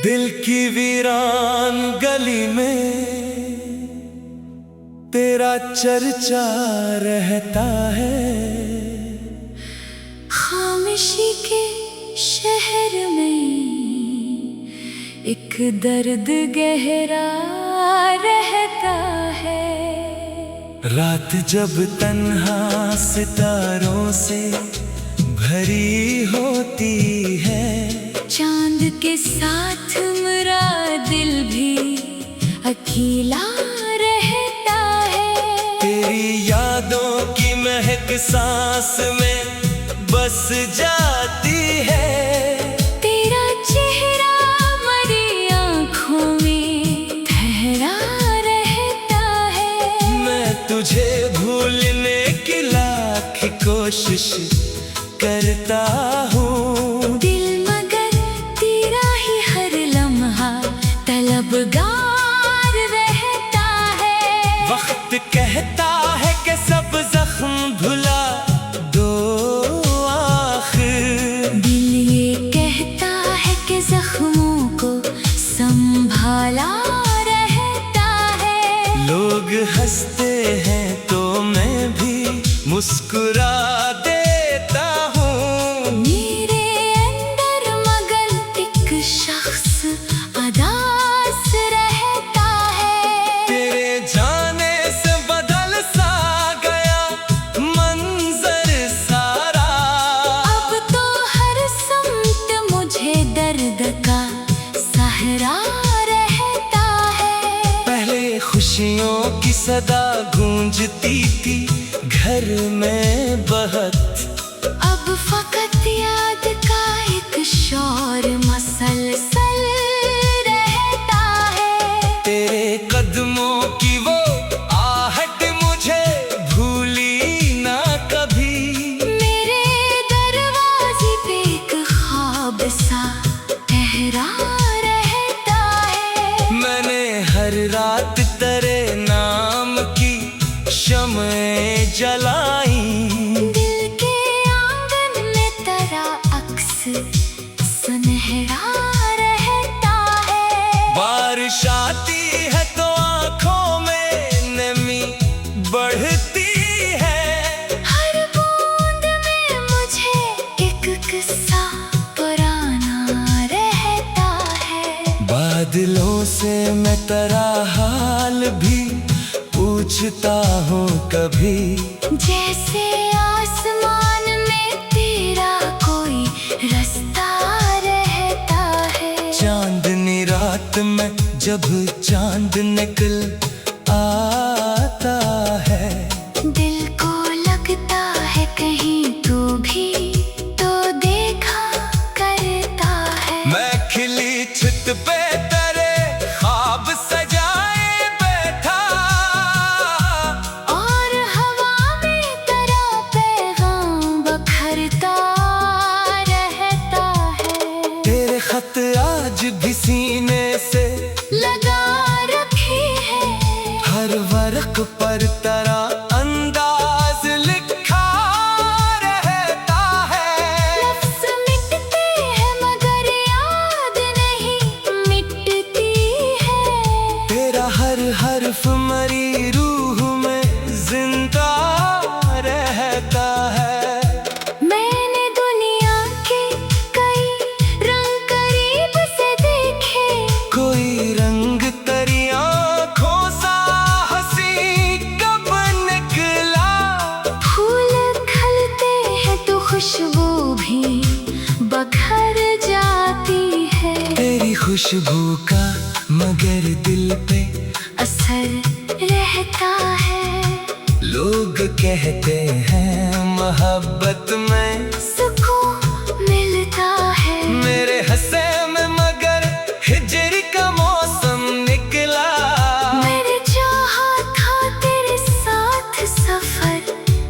दिल की वीरान गली में तेरा चर्चा रहता है। खामोशी के शहर में एक दर्द गहरा रहता है। रात जब तन्हा सितारों से भरी होती है, चांद के साथ मेरा दिल भी अकेला रहता है। तेरी यादों की महक सांस में बस जाती है। तेरा चेहरा मेरी आँखों में ठहरा रहता है। मैं तुझे भूलने की लाख कोशिश करता हूँ, दिल मगर तेरा ही हर लम्हा तलबगार रहता है। वक्त कहता है कि सब जख्म भुला दो आखिर, दिल ये कहता है कि जख्मों को संभाला रहता है। लोग हंसते हैं तो मैं भी मुस्कुरा देता हूँ। मेरे अंदर मगर एक शख्स अदास रहता है। तेरे जाने से बदल सा गया मंजर सारा, अब तो हर समत मुझे दर्द का सहारा रहता है। पहले खुशियों की सदा गूंजती थी घर में बहुत, अब फकत याद का एक शोर मसलसल रहता है। तेरे कदमों की वो आहट मुझे भूली ना कभी। मेरे दरवाजे पे एक ख्वाब सा ठहरा रहता है। मैंने हर रात तेरे नाम की शम्में जलाई, दिल के आंगन में तेरा अक्स सुनहरा रहता है। बारिश आती है तो आंखों में नमी बढ़ती है। हर बूंद में मुझे एक किस्सा पुराना रहता है। बादलों से मैं तेरा हाल भी पूछता हूँ कभी, जैसे आसमान में तेरा कोई रास्ता रहता है। चांदनी रात में जब चांद निकल आता है, दिल को लगता है कहीं तू भी तो देखा करता है। मैं खिली छत पे तेरे ख्वाब सजाए बैठा, और हवा में तेरा पैगाम बखरता रहता है। तेरे खत आज भी सीने से लगा रखे हैं, हर वर्क पर तेरा अंदाज लिखा रहता है। लफ्ज़ मिटते हैं मगर याद नहीं मिटती है। तेरा हर हर्फ मरी रूह में जिंदा रहता है। मैंने दुनिया के कई रंग करीब से देखे, कोई रंग तेरी आँखों सा हंसी कब निकला। फूल खिलते हैं तो खुशबू भी बखर जाती है। तेरी खुशबू का मगर दिल पे असर रहता है। लोग कहते हैं मोहब्बत में सुकून मिलता है। मेरे हंसे में मगर हिजरी का मौसम निकला। मैंने चाहा था तेरे साथ सफर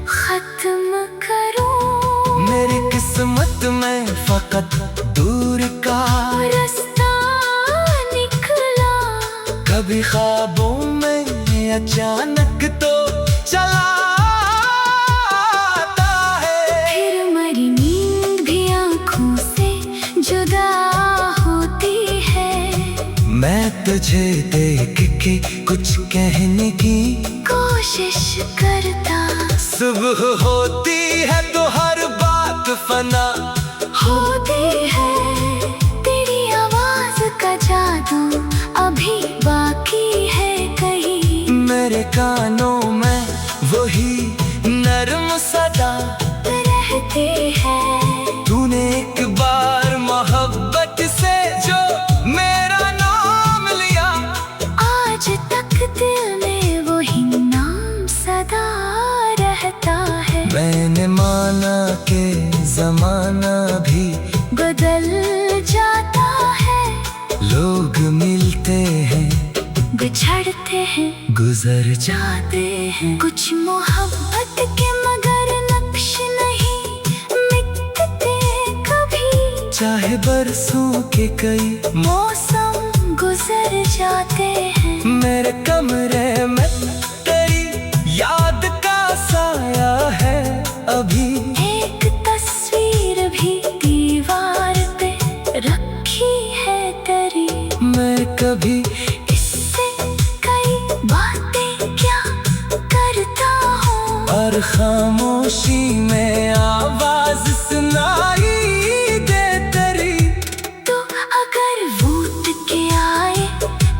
खत्म करूं, मेरी किस्मत में फकत दूर का रास्ता निकला। कभी ख्वाबों में अचानक तो चला आता है। फिर मरी नींद भी आँखों से जुदा होती है। तुझे देख के कुछ कहने की कोशिश करता। सुबह होती है तो हर बात फना होती है तेरी आवाज का जादू, अभी बाकी है कहीं। मेरे कानों में वही नरम सदा रहती है। तूने एक बार मोहब्बत से जो मेरा नाम लिया, आज तक दिल में वही नाम सदा रहता है। मैंने माना कि जमाना भी बदल जाता है। लोग मिलते हैं, बिछड़ते हैं, गुजर जाते हैं। कुछ मोहब्बत के मगर नक्श नहीं मिटते कभी। चाहे बरसों के कई मौसम गुजर जाते हैं। मेरे कमरे में तेरी याद का साया है अभी। एक तस्वीर भी दीवार पे रखी है तेरी। मैं कभी इससे कई बातें क्या करता हूँ, और खामोशी में आवाज सुनाई दे तेरी। तो अगर भूत के आए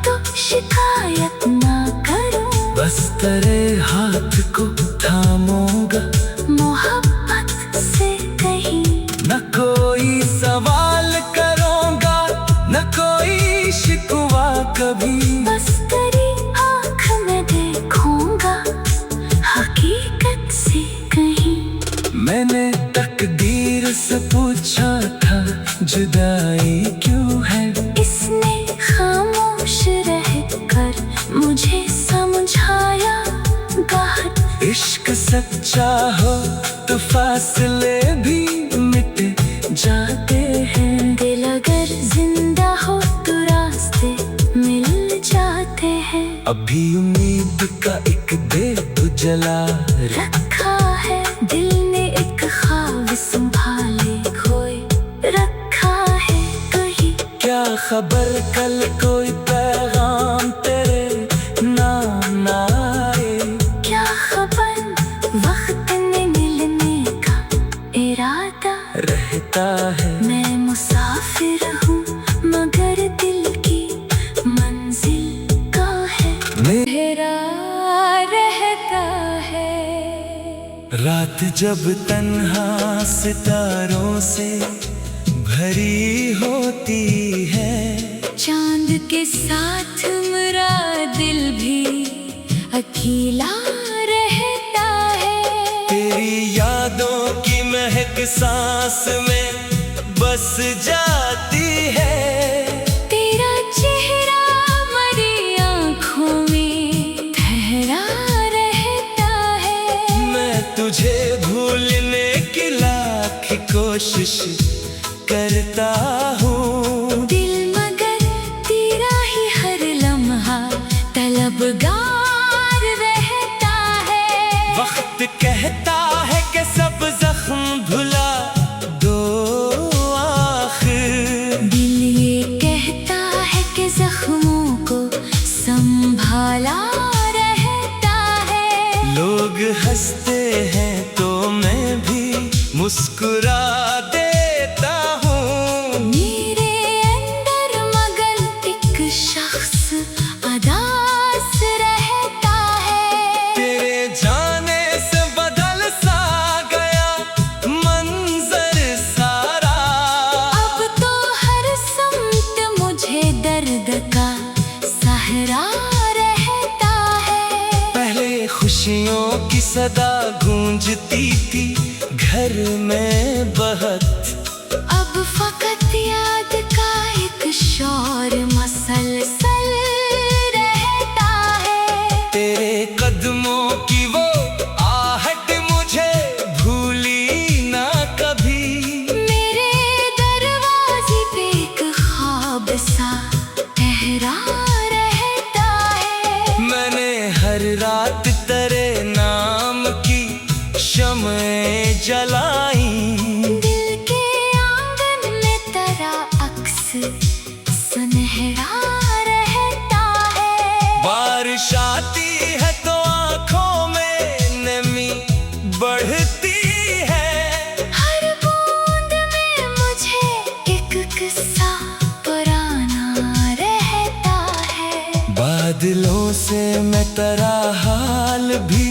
तो शिकायत ना करूँ। बस तेरे हाथ को थामूंगा, मोहब्बत से कहीं न कोई सवाल करूंगा, न कोई शिकवा कभी। बस तेरी आँख में देखूंगा, हकीकत से कहीं। मैंने तकदीर से पूछा था जुदाई क्यों है, इसने खामोश रहकर मुझे समझाया। गाहक इश्क सच्चा हो तो फासले भी मिट जाते हैं। दिल अगर जिंदा हो तो रास्ते मिल जाते हैं। अभी उम्मीद का एक दीप जला रखा है दिल ने एक ख्वाब संभाले खोए रखा है कहीं। क्या खबर कल कोई पैगाम तेरे नाम ना आए। क्या खबर वक्त में मिलने का इरादा रहता है। मैं मुसाफिर हूँ मगर दिल की मंजिल का है मेरा रहता है। रात जब तन्हा सितारों से भरी होती है, चांद के साथ मेरा दिल भी अकेला रहता है। तेरी यादों की महक सांस में बस जाती है। तेरा चेहरा मेरी आँखों में ठहरा रहता है। मैं तुझे भूलने की लाख कोशिश करता हूँ, दिल मगर तेरा ही हर लम्हा तलबगार रहता है। वक्त कहता है कि सब जख्म भुला दो आखिर। दिल ये कहता है कि जख्मों को संभाला रहता है। लोग हंसते हैं तो मैं भी मुस्कुरा देता हूँ। मेरे अंदर मगर एक शख्स अदास रहता है। तेरे जाने से बदल सा गया मंजर सारा। अब तो हर समत मुझे दर्द का सहारा रहता है। पहले खुशियों की सदा गूंजती थी घर में बहुत, अब फकत याद का एक शोर मसलसल रहता है। तेरे कदमों की वो आहट मुझे भूली ना कभी। मेरे दरवाजे पे एक ख्वाब सा ठहरा रहता है। मैंने हर रात तेरे नाम की शम्में जलाई। दिल के आंगन में तेरा अक्स सुनहरा रहता सा पुराना रहता है। बादलों से मैं तेरा हाल भी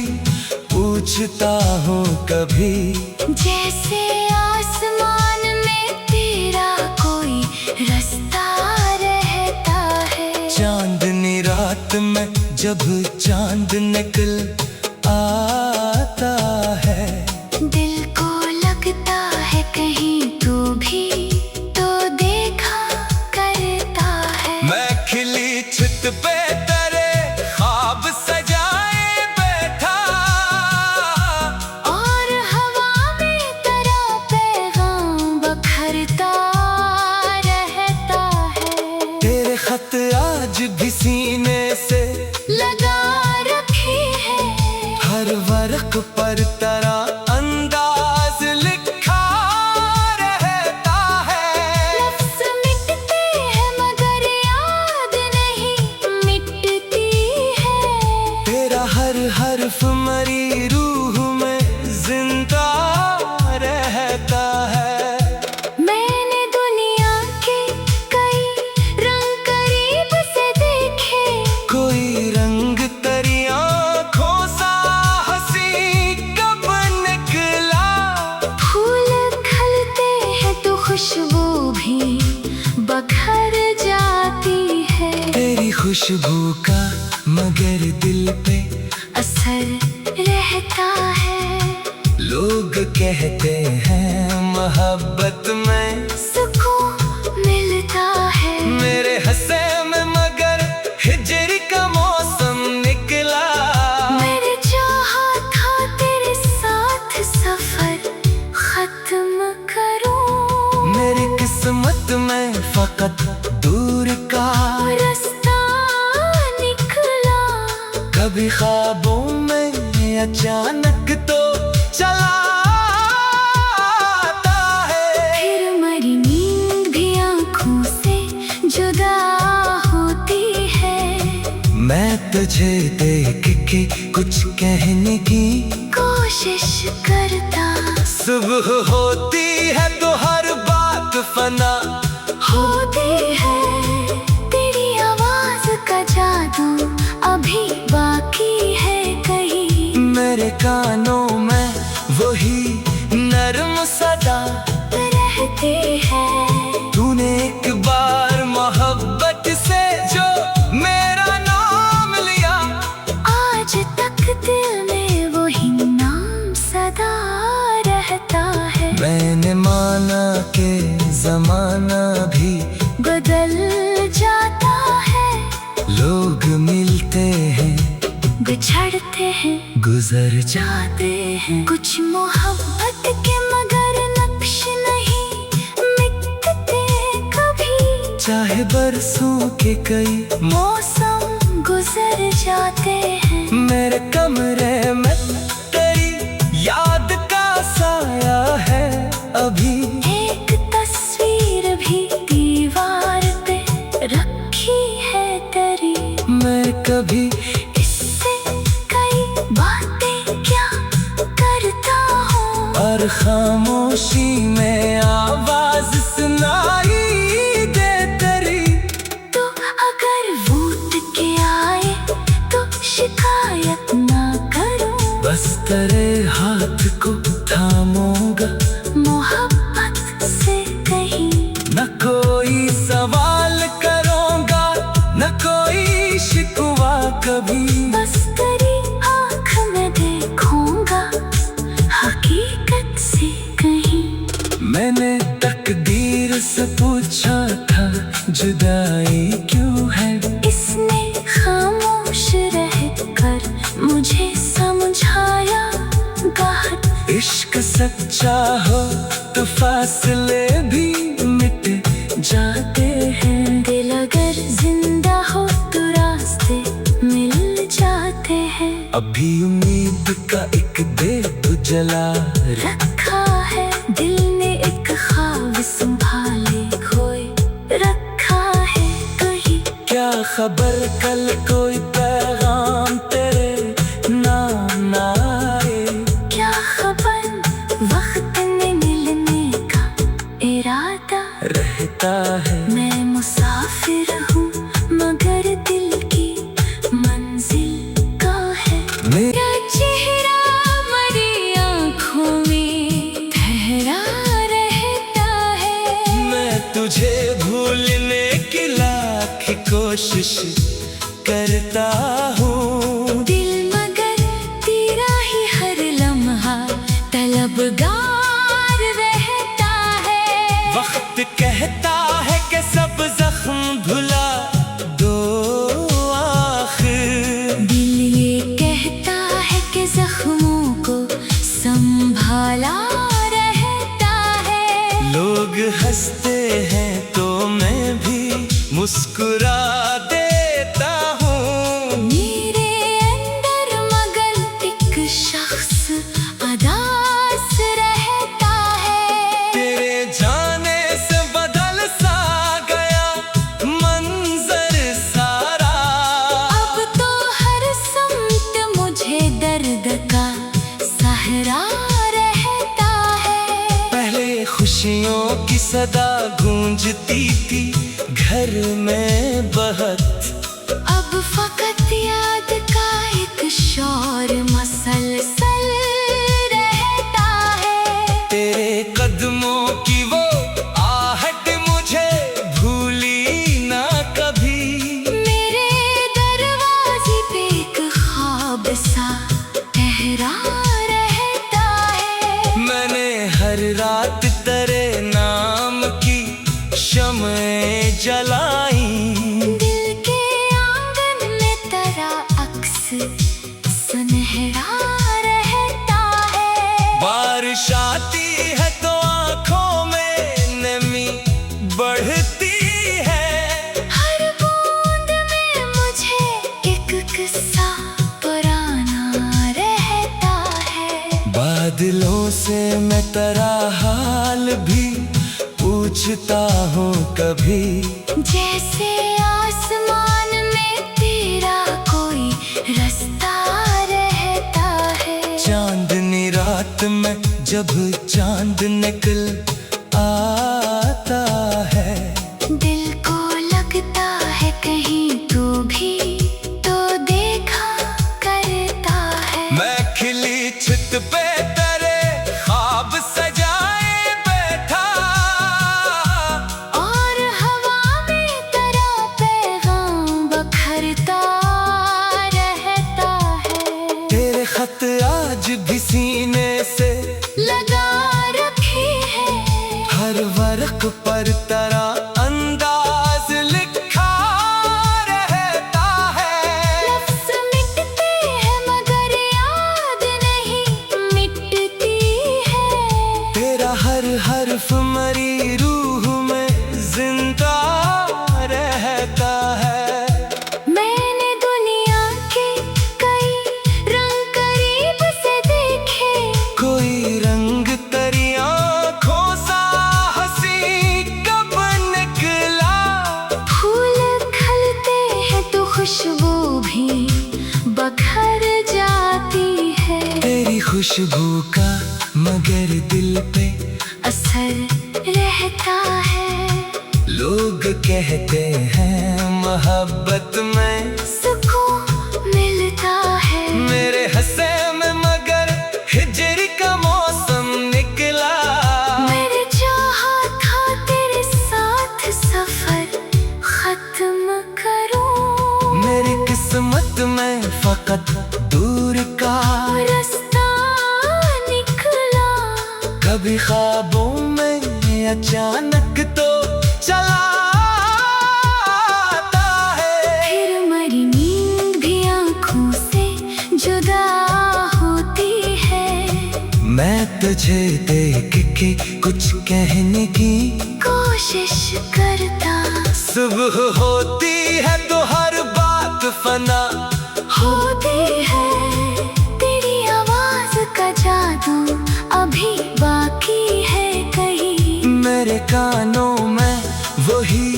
पूछता हूँ कभी, जैसे आसमान में तेरा कोई रास्ता रहता है। चांदनी रात में जब चांद निकल आता है, दिल को लगता है कहीं तू भी तो देखा करता है। मैं खिली छत पे तेरे ख्वाब सजाए बैठा, और हवा में तेरा पैगाम बखरता रहता है। तेरे खत आज भी सीने से लगा रखे है, हर वर्क पर तेरा अंदाज लिखा रहता है। लफ्ज़ मिटते हैं मगर याद नहीं मिटती है। तेरा हर हर्फ मरी रूह में जिंदा रहता है। मैंने दुनिया के कई रंग करीब से देखे, कोई रंग तेरी आँखों सा हंसी कब निकला। फूल खिलते हैं तो खुशबू भी बखर जाती है। तेरी खुशबू का मगर दिल पे असर रहता है। लोग कहते हैं मोहब्बत में सुकून मिलता है। मेरे हंसे में मगर हिजर का मौसम निकला। मैंने चाहा था तेरे साथ सफर खत्म करूं, मेरी किस्मत में फकत दूर का रास्ता निकला। कभी ख्वाबों में अचानक तो चला आता है। फिर मरी नींद भी आँखों से जुदा होती है। मैं तुझे देख के कुछ कहने की कोशिश करता, सुबह होती है तो हर बात फना होती है। तेरी आवाज का जादू अभी बाकी है कहीं। मेरे कानों में वही नरम सदा रहती है। तूने एक बार मोहब्बत से जो मेरा नाम लिया, आज तक दिल में वही नाम सदा रहता है। मैंने माना कि जमाना भी बदल जाता है, लोग मिलते हैं बिछड़ते हैं गुजर जा। जाते हैं। कुछ मोहब्बत के मगर नक्श नहीं मिटते कभी, चाहे बरसों के कई मौसम गुजर जाते हैं। मेरे कमरे में तेरी याद का साया है अभी। एक तस्वीर भी दीवार पे रखी है तेरी। मैं कभी इससे कई बातें क्या करता हूँ, और खामोशी में आवाज सुनाई दे तेरी। तो अगर वूट के आए तो शिकायत ना करूँ। बस तेरे हाथ को थामूंगा, मोहब्बत से कहीं न कोई सवाल करूंगा, न कोई शिकवा कभी। बस तेरी आँख में देखूंगा हकीकत से कहीं। मैंने तकदीर से पूछा था जुदाई क्यों है, इसने खामोश रहकर मुझे समझाया। गाहर इश्क सच्चा हो तो फासले भी मिट जाते हैं। दिल अगर जिंदा हो तो रास्ते मिल जाते हैं। अभी उम्मीद का एक देव जला रखा है दिल ने एक ख्वाब संभाले खोए रखा है कहीं। क्या खबर कल कोई पैगाम तेरे नाम ना आए। क्या खबर वक्त में मिलने का इरादा रहता है। मैं मुसाफिर हूँ मगर दिल की मंजिल का है। मेरा चेहरा मेरी आँखों में ठहरा रहता है। मैं तुझे भूलने की लाख कोशिश करता हूँ। दिल मगर तेरा ही हर लम्हा तलबगार रहता है। वक्त कहता है कि सब जख्म भुला दो आखिर। दिल ये कहता है कि जख्मों को संभाला रहता है। लोग हंसते हैं तो मैं भी मुस्कुरा देता हूँ। मेरे अंदर मगर एक शख्स अदास रहता है। तेरे जाने से बदल सा गया मंजर सारा। अब तो हर समत मुझे दर्द का सहारा रहता है। पहले खुशियों की सदा गूंजती थी घर में बहुत। अब फकत याद का एक शोर मसलसल रहता है। तेरे कदमों की वो आहट मुझे भूली ना कभी। मेरे दरवाजे पे एक ख्वाब सा ठहरा रहता है। मैंने हर रात तेरे नाम की शम्में जलाई। दिल के आंगन में तेरा अक्स सुनहरा रहता है। बारिश आती है तो आंखों में नमी बढ़ती है। हर बूंद में मुझे एक किस्सा पुराना रहता है। बादलों से मैं तेरा हाल भी पूछता हूँ कभी। जैसे आसमान में तेरा कोई रास्ता रहता है। चांदनी रात में जब चांद निकल आता है। दिल को लगता है कहीं तू भी तो देखा करता है। मैं खिली छत पे तेरे ख्वाब सजाए बैठा। और हवा में तेरा पैगाम बखरता रहता है। तेरे खत आज भी सीने से लगा रखी है। हर वर्क पर तेरा अंदाज लिखा रहता है। लफ्ज़ मिटते हैं मगर याद नहीं मिटती है। तेरा हर हर्फ मरी रूह में जिंदा रहता है। मैंने दुनिया के कई रंग करीब से देखे। कोई रंग तेरी आँखों सा हंसी कब निकला। फूल खिलते हैं तो खुशबू भी बखर जाती है। तेरी खुशबू का मगर दिल पे असर रहता है। लोग कहते हैं मोहब्बत में सुकून मिलता है। मेरे हंसे में मगर हिजर का मौसम निकला। मैंने चाहा था तेरे साथ सफर खत्म करूं। मेरी किस्मत में फकत दूर का रास्ता निकला। कभी ख्वाबों में अचानक तो चला आता है। फिर मरी नींद भी आँखों से जुदा होती है। मैं तुझे देख के कुछ कहने की कोशिश करता। सुबह होती है तो हर बात फना होती है। तेरी आवाज का जादू अभी बाकी है कहीं। मेरे कानों में वही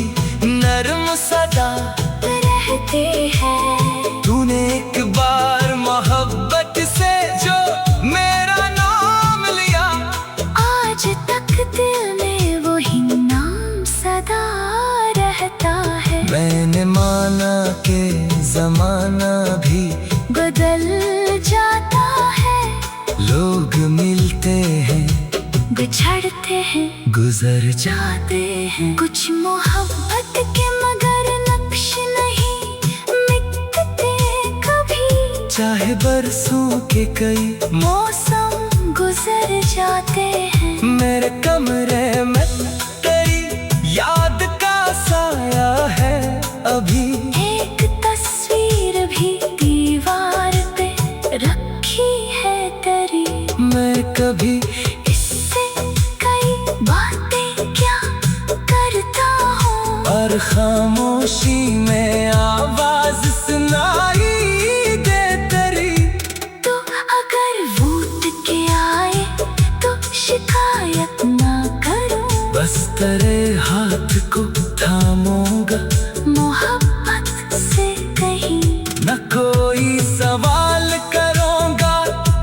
नर्म सदा रहती है। तूने एक बार मोहब्बत से जो मेरा नाम लिया। आज तक दिल में वही नाम सदा रहता है। मैंने माना कि जमाना भी बदल जाता है, लोग मिलते हैं, बिछड़ते हैं, गुजर जाते हैं। कुछ मोहब्बत के मगर नक्श नहीं मिटते कभी, चाहे बरसों के कई मौसम गुजर जाते हैं। मेरे कमरे में तेरी याद का साया है अभी, एक तस्वीर भी दीवार पे रखी है तेरी। मैं कभी इससे कई बातें क्या करता हूँ, और खामोशी में आवाज सुनाई दे तेरी। तो अगर भूत के आए तो शिकायत ना करूँ, बस तेरे हाथ को थामूंगा, मोहब्बत से कहीं। न कोई सवाल करूंगा,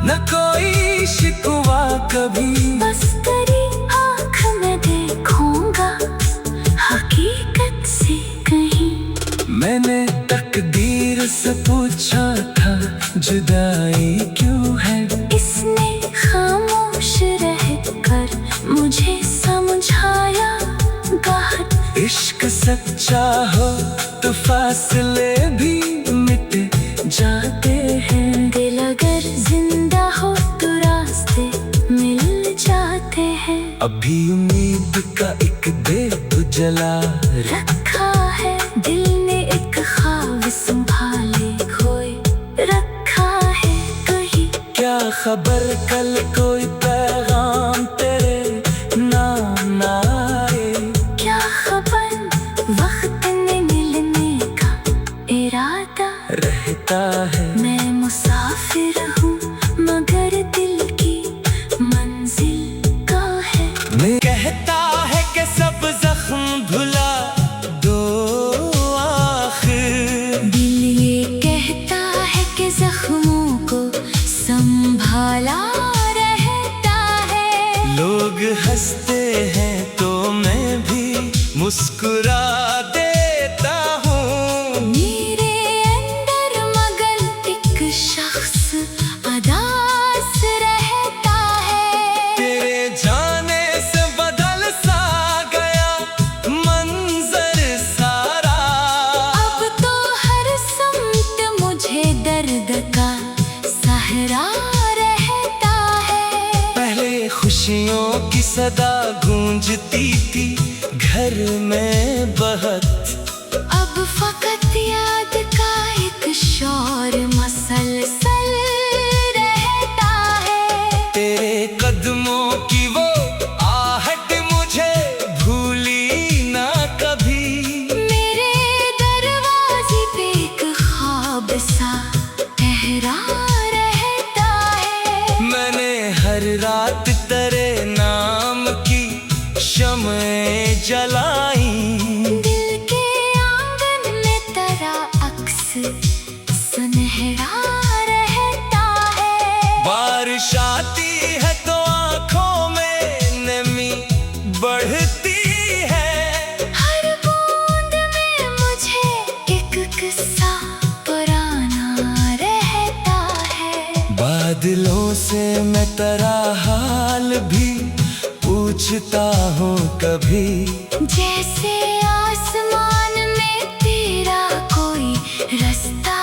न कोई शिकवा कभी। बस तेरी आँख में देखूंगा, हकीकत से कहीं। मैंने तकदीर से पूछा था जुदाई क्यों है, इसने खामोश रहकर मुझे समझाया। बात इश्क सच्चा हो तो फासले भी मिट जाते हैं। दिल अगर जिंदा हो तो रास्ते मिल जाते हैं। अभी उम्मीद का एक दीप जला रखा है दिल ने एक ख्वाब संभाले खोए रखा है कहीं। क्या खबर कल कोई पैगाम तेरे नाम ना आए, क्या खबर वक्त में मिलने का इरादा रहता है। मैं मुसाफिर हूँ मगर दिल की मंजिल का है। मैं कहता है कि सब जख्म भुला दो आखिर, दिल ये कहता है कि जख्मों को संभाला रहता है। लोग हंसते हैं तो मैं भी मुस्कुरा देता हूँ। मेरे अंदर मगर एक शख्स अदास रहता है। तेरे जाने से बदल सा गया मंजर सारा, अब तो हर समत मुझे दर्द का सहरा रहता है। पहले खुशियों की सदा गूंजती थी घर में बहुत, अब फकत याद का एक शोर मसलसल रहता है। तेरे कदमों की वो आहट मुझे भूली ना कभी। मेरे दरवाजे पे एक ख्वाब सा ठहरा रहता है। मैंने हर रात तेरे नाम की शम्में जलाई, दिल के आंगन में तेरा अक्स सुनहरा रहता है। बारिश आती है तो आंखों में नमी बढ़ती है। हर बूंद में मुझे एक किस्सा पुराना रहता है। बादलों से मैं तेरा हाल भी पूछता हूँ कभी, जैसे आसमान में तेरा कोई रास्ता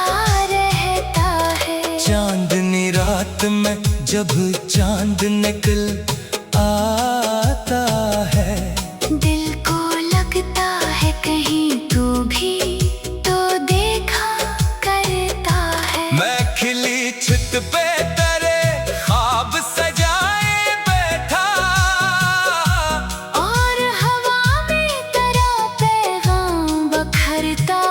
रहता है। चांदनी रात में जब चांद निकल आता है, दिल को लगता है कहीं तू भी तो देखा करता है। मैं खिली छत पे तेरे ख्वाब सजाए बैठा, और हवा में तेरा पैगाम बखरता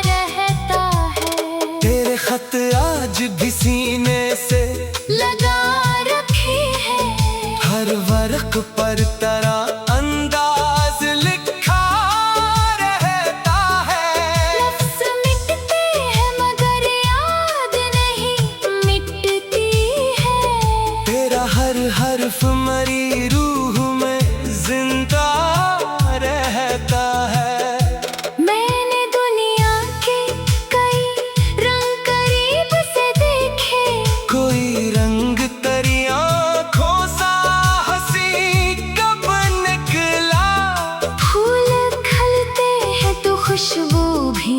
रहता है। तेरे खत आज भी सीने से लगा रखे हैं खुशबू भी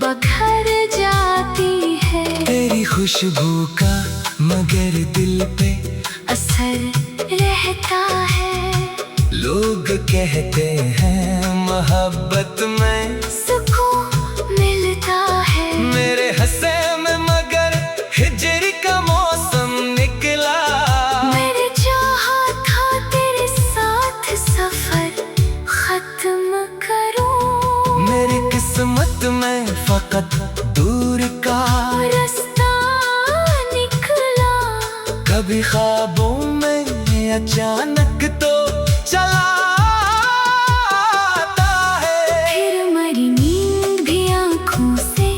बखर जाती है। तेरी खुशबू का मगर दिल पे असर रहता है। लोग कहते हैं मोहब्बत में सुकून मिलता है। मेरे हंसे में मगर हिजरी का मौसम निकला। मैंने चाहा था तेरे साथ सफर खत्म करूं। मेरी किस्मत में फकत दूर का रास्ता निकला। कभी ख्वाबों में अचानक तो चला आता है। फिर मरी नींद भी आँखों से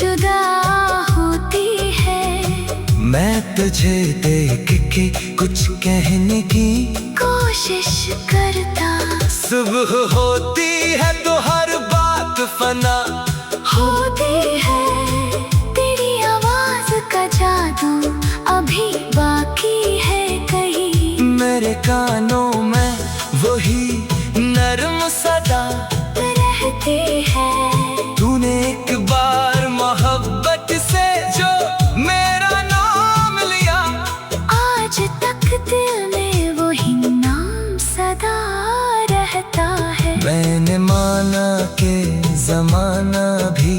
जुदा होती है। मैं तुझे देख के कुछ कहने की कोशिश करता। सुबह होती है तो हर बात फना होती है। तेरी आवाज का जादू अभी बाकी है कहीं। मेरे कानों में वही नरम सदा रहती है। तूने एक बार मोहब्बत से जो मेरा नाम लिया। आज तक दिल में वही नाम सदा रहता है। मैंने माना कि जमाना भी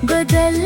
बदल